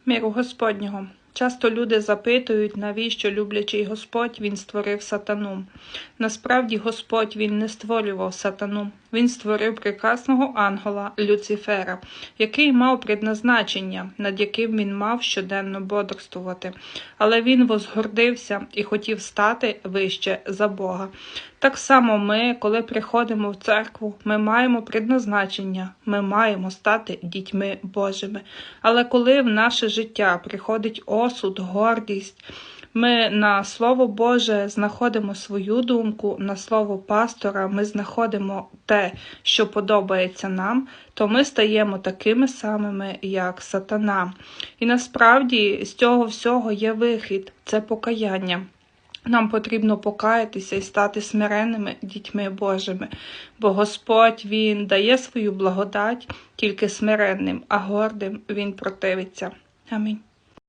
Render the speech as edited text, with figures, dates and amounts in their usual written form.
Миру Господнього. Часто люди запитують, навіщо люблячий Господь Він створив сатану. Насправді Господь Він не створював сатану. Він створив прекрасного ангела Люцифера, який мав предназначення, над яким він мав щоденно бодрствувати. Але він возгордився і хотів стати вище за Бога. Так само ми, коли приходимо в церкву, ми маємо предназначення, ми маємо стати дітьми Божими. Але коли в наше життя приходить осуд, гордість, ми на Слово Боже знаходимо свою думку, на Слово пастора ми знаходимо те, що подобається нам, то ми стаємо такими самими, як сатана. І насправді з цього всього є вихід – це покаяння. Нам потрібно покаятися і стати смиренними дітьми Божими, бо Господь, Він дає свою благодать тільки смиренним, а гордим Він противиться. Амінь.